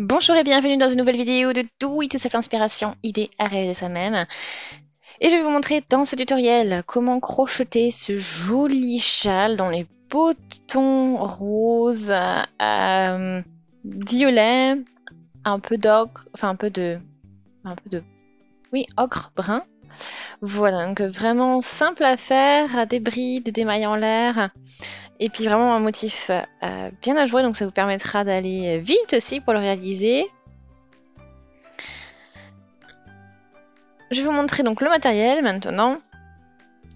Bonjour et bienvenue dans une nouvelle vidéo de Do It Yourself Inspiration, idée à réaliser soi-même. Et je vais vous montrer dans ce tutoriel comment crocheter ce joli châle dans les beaux tons roses, violet, un peu d'ocre, enfin oui, ocre brun. Voilà, donc vraiment simple à faire, des brides, des mailles en l'air. Et puis vraiment un motif bien à jouer, donc ça vous permettra d'aller vite aussi pour le réaliser. Je vais vous montrer donc le matériel maintenant.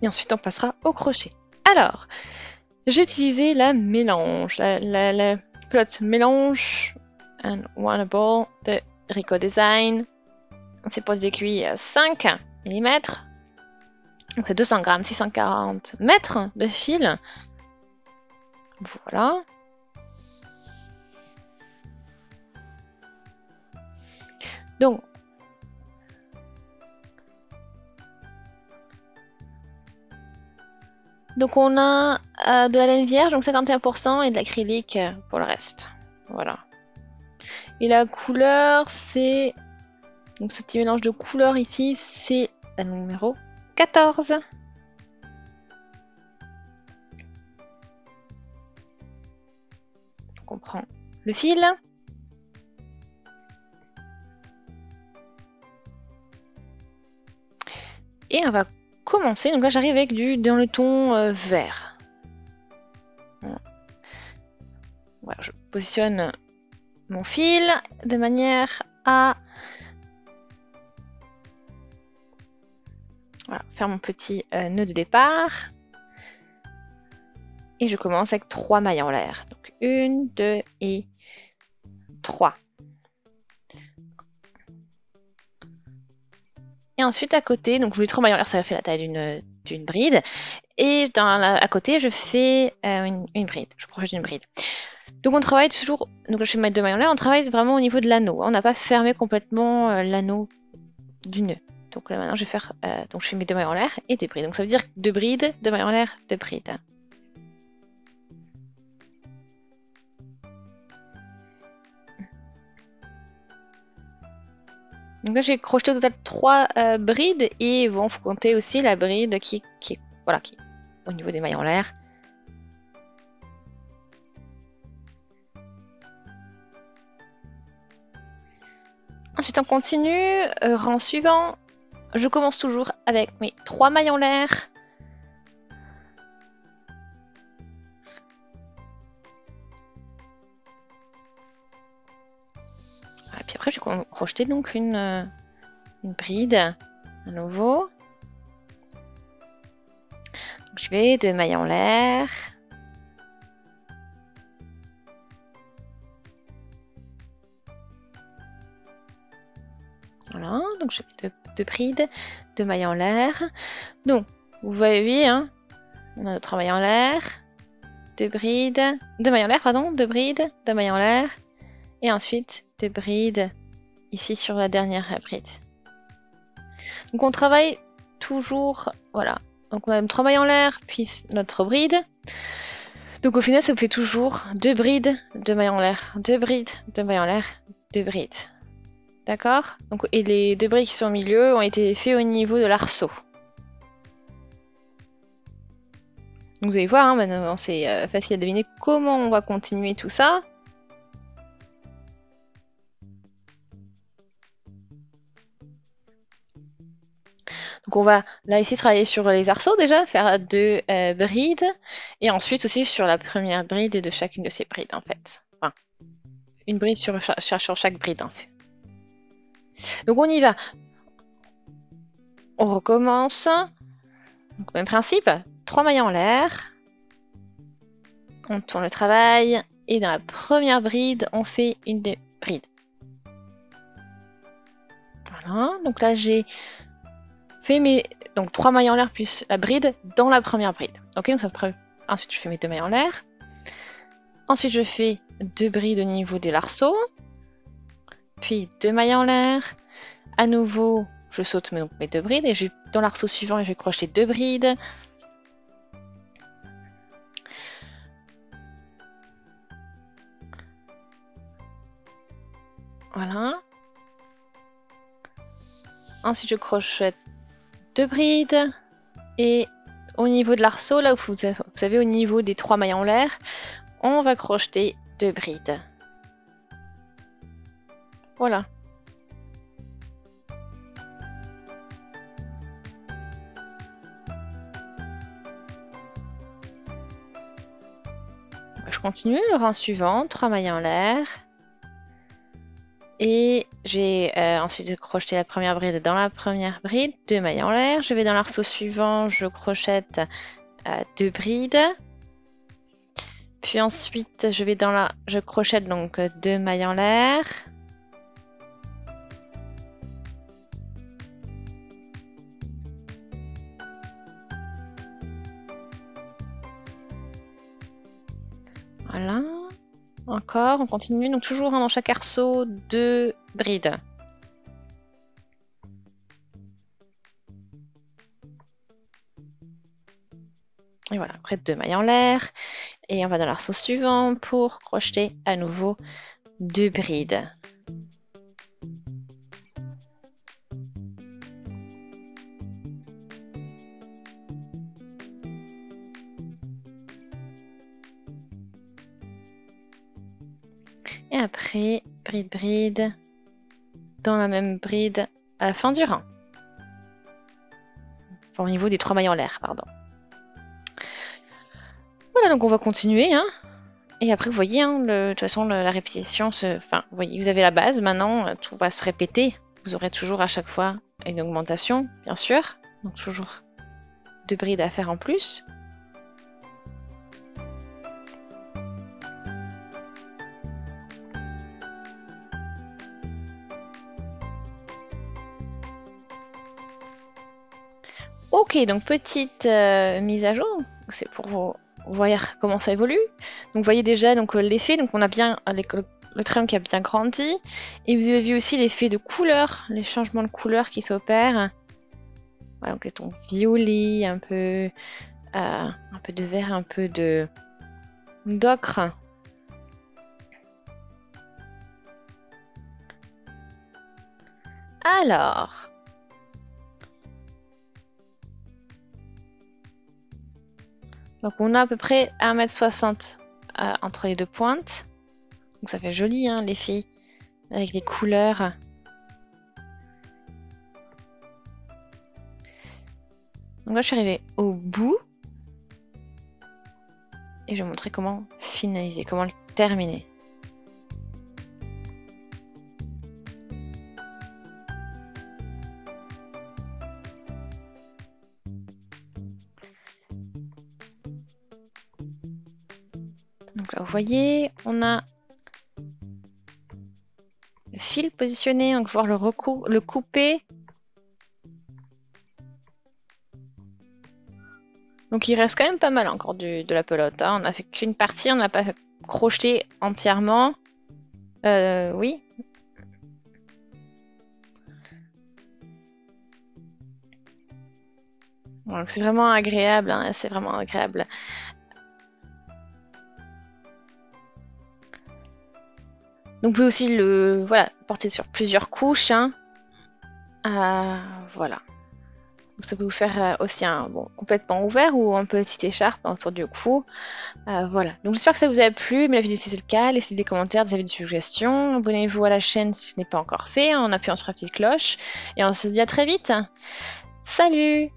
Et ensuite on passera au crochet. Alors, j'ai utilisé la mélange, la pelote mélange and Wannable de Rico Design. C'est pour des aiguilles 5 mm. Donc c'est 200 grammes, 640 mètres de fil. Voilà. Donc on a de la laine vierge, donc 51%, et de l'acrylique pour le reste. Voilà. Et la couleur, c'est... Donc ce petit mélange de couleurs ici, c'est la numéro 14. Donc on prend le fil. Et on va commencer. Donc là j'arrive avec dans le ton vert. Voilà, je positionne mon fil de manière à faire mon petit nœud de départ. Et je commence avec 3 mailles en l'air. Donc 1, 2 et 3. Et ensuite à côté, donc les 3 mailles en l'air, ça fait la taille d'une bride. Et à côté, je fais une bride. Je crochet une bride. Donc on travaille toujours, donc je vais mettre 2 mailles en l'air, on travaille vraiment au niveau de l'anneau. On n'a pas fermé complètement l'anneau du nœud. Donc là maintenant je vais faire, donc je fais mes 2 mailles en l'air et des brides. Donc ça veut dire 2 brides, 2 mailles en l'air, 2 brides. Donc là j'ai crocheté au total 3 brides et bon, faut compter aussi la bride qui est au niveau des mailles en l'air. Ensuite on continue, rang suivant. Je commence toujours avec mes 3 mailles en l'air. Et puis après, je vais crocheter donc une bride à nouveau. Donc, je vais 2 mailles en l'air. Voilà, donc je fais 2 brides, 2 mailles en l'air. Donc, vous voyez, hein, on a notre maille en l'air, 2 brides, 2 mailles en l'air, pardon, 2 brides, 2 mailles en l'air. Et ensuite, 2 brides ici sur la dernière bride. Donc on travaille toujours, voilà. Donc on a 3 mailles en l'air, puis notre bride. Donc au final, ça vous fait toujours 2 brides, 2 mailles en l'air, 2 brides, 2 mailles en l'air, 2 brides. D'accord? Donc, et les 2 brides qui sont au milieu ont été faits au niveau de l'arceau. Donc vous allez voir, hein, maintenant c'est facile à deviner comment on va continuer tout ça. Donc on va là ici travailler sur les arceaux déjà, faire 2 brides, et ensuite aussi sur la première bride de chacune de ces brides en fait. Enfin, une bride sur chaque bride en fait. Donc on y va. On recommence. Donc même principe, 3 mailles en l'air. On tourne le travail, et dans la première bride, on fait une bride. Voilà, donc là j'ai fait mes 3 mailles en l'air plus la bride dans la première bride. Ok, donc ça ensuite je fais mes 2 mailles en l'air. Ensuite je fais 2 brides au niveau de l'arceau. Puis 2 mailles en l'air. À nouveau, je saute mes 2 brides et dans l'arceau suivant, je vais crocheter 2 brides. Voilà. Ensuite, je crochette 2 brides. Et au niveau de l'arceau, là où vous savez, au niveau des 3 mailles en l'air, on va crocheter 2 brides. Voilà. Je continue le rang suivant, 3 mailles en l'air. Et j'ai ensuite crocheté la première bride dans la première bride, 2 mailles en l'air. Je vais dans l'arceau suivant, je crochette 2 brides. Puis ensuite, je crochette donc 2 mailles en l'air. Voilà. Encore, on continue. Donc toujours dans chaque arceau, 2 brides. Et voilà, après 2 mailles en l'air. Et on va dans l'arceau suivant pour crocheter à nouveau 2 brides. Et après, bride, dans la même bride à la fin du rang. Enfin, au niveau des 3 mailles en l'air, pardon. Voilà, donc on va continuer. Hein. Et après, vous voyez, hein, de toute façon, la répétition, enfin, vous voyez, vous avez la base, maintenant, tout va se répéter. Vous aurez toujours à chaque fois une augmentation, bien sûr. Donc toujours 2 brides à faire en plus. Ok, donc petite mise à jour, c'est pour voir comment ça évolue. Donc vous voyez déjà donc l'effet, donc on a bien le triangle qui a bien grandi, et vous avez vu aussi l'effet de couleur, les changements de couleur qui s'opèrent. Voilà, donc les tons violets, un peu de vert, un peu de d'ocre. Alors. Donc on a à peu près 1,60 m entre les deux pointes. Donc ça fait joli hein, l'effet avec les couleurs. Donc là je suis arrivée au bout. Et je vais vous montrer comment finaliser, comment le terminer. Donc là, vous voyez, on a le fil positionné, donc voir le couper. Donc il reste quand même pas mal encore de la pelote. Hein. On n'a fait qu'une partie, on n'a pas crocheté entièrement. Oui. Donc c'est vraiment agréable, hein, c'est vraiment agréable. Donc vous pouvez aussi le porter sur plusieurs couches. Hein. Voilà. Donc ça peut vous faire aussi un complètement ouvert ou un petit écharpe autour du cou. Voilà. Donc j'espère que ça vous a plu. Mais la vidéo si c'est le cas, laissez des commentaires, si vous avez des suggestions. Abonnez-vous à la chaîne si ce n'est pas encore fait en appuyant sur la petite cloche. Et on se dit à très vite. Salut!